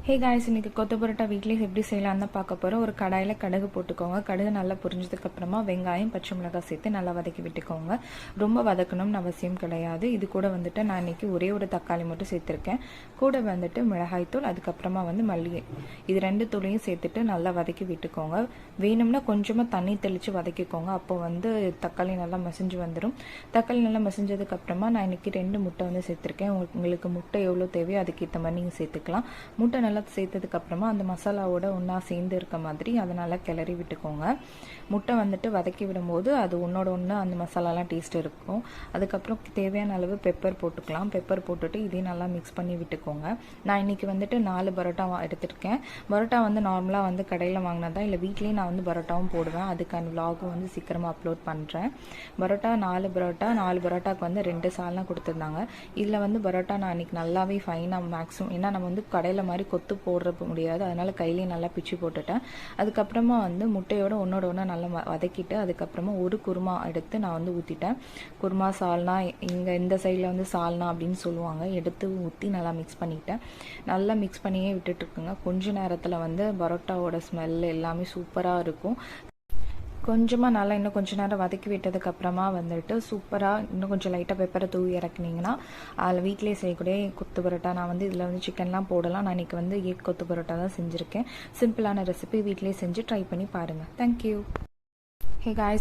Hey guys, இன்றைக்கி கொத்து பரோட்டா வீட்லேயே எப்படி செய்யலான்னு தான் பார்க்க போகிறோம். ஒரு கடாயில் கடுகு போட்டுக்கோங்க. கடுகு நல்லா புரிஞ்சதுக்கப்புறமா வெங்காயம் பச்சை மிளகாய் சேர்த்து நல்லா வதக்கி விட்டுக்கோங்க. ரொம்ப வதக்கணும்னு அவசியம் கிடையாது. இது கூட வந்துட்டு நான் இன்றைக்கி ஒரே ஒரு தக்காளி மட்டும் சேர்த்துருக்கேன். கூட வந்துட்டு மிளகாய்த்தூள், அதுக்கப்புறமா மல்லிகை, இது 2 தூளையும் சேர்த்துட்டு நல்லா வதக்கி விட்டுக்கோங்க. வேணும்னா கொஞ்சமாக தண்ணி தெளித்து வதக்கிக்கோங்க. அப்போ தக்காளி நல்லா மசிஞ்சு வந்துடும். தக்காளி நல்லா மசிஞ்சதுக்கப்புறமா நான் இன்றைக்கி 2 முட்டை சேர்த்துருக்கேன். உங்களுக்கு முட்டை எவ்வளோ தேவையோ அதுக்கேற்ற மாதிரி நீங்கள் சேர்த்துக்கலாம். முட்டை நல்லா சேர்த்ததுக்கு அப்புறமா அந்த மசாலாவோட ஒன்றா சேர்ந்து இருக்க மாதிரி அதை நல்லா கிளறி விட்டுக்கோங்க. முட்டை வதக்கி விடும்போது அது ஒன்றோட ஒன்று அந்த மசாலாலாம் டேஸ்ட் இருக்கும். அதுக்கப்புறம் தேவையான அளவு பெப்பர் போட்டுக்கலாம். பெப்பர் போட்டுட்டு இதையும் நல்லா மிக்ஸ் பண்ணி விட்டுக்கோங்க. நான் இன்றைக்கி 4 பரோட்டா எடுத்துருக்கேன். பரோட்டா நார்மலாக கடையில் வாங்கினதா இல்லை வீட்லேயே நான் பரோட்டாவும் போடுவேன். அதுக்கான விலாகும் சீக்கிரமாக அப்லோட் பண்ணுறேன். பரோட்டா 4 பரோட்டாவுக்கு 2 சால்னா கொடுத்துருந்தாங்க. இதில் பரோட்டா நான் இன்றைக்கி நல்லாவே ஃபைனாக மேக்ஸிமம், ஏன்னா நம்ம கடையில் மாதிரி கொத்து போடுற முடியாது, அதனால் கையிலேயே நல்லா பிச்சு போட்டுட்டேன். அதுக்கப்புறமா முட்டையோட ஒன்றோட ஒன்று நல்லா வதக்கிட்டு அதுக்கப்புறமா ஒரு குருமா எடுத்து நான் ஊற்றிட்டேன். குருமா சால்னா, இங்கே இந்த சைடில் சால்னா அப்படின்னு சொல்லுவாங்க. எடுத்து ஊற்றி நல்லா மிக்ஸ் பண்ணிட்டேன். நல்லா மிக்ஸ் பண்ணியே விட்டுட்ருக்குங்க. கொஞ்ச நேரத்தில் பரோட்டாவோட ஸ்மெல் எல்லாமே சூப்பராக இருக்கும். கொஞ்சமாக நல்லா இன்னும் கொஞ்சம் நேரம் வதக்கி விட்டதுக்கப்புறமா சூப்பராக இன்னும் கொஞ்சம் லைட்டாக பெப்பரை தூவி இறக்குனீங்கன்னா அதில் வீட்டிலே செய்யக்கூடிய கொத்து பரோட்டா. நான் இதில் சிக்கன்லாம் போடலாம். நான் இன்றைக்கி எக் கொத்து பரோட்டா தான் செஞ்சுருக்கேன். சிம்பிளான ரெசிபி, வீட்டிலே செஞ்சு ட்ரை பண்ணி பாருங்கள். தேங்க்யூ. Hey guys.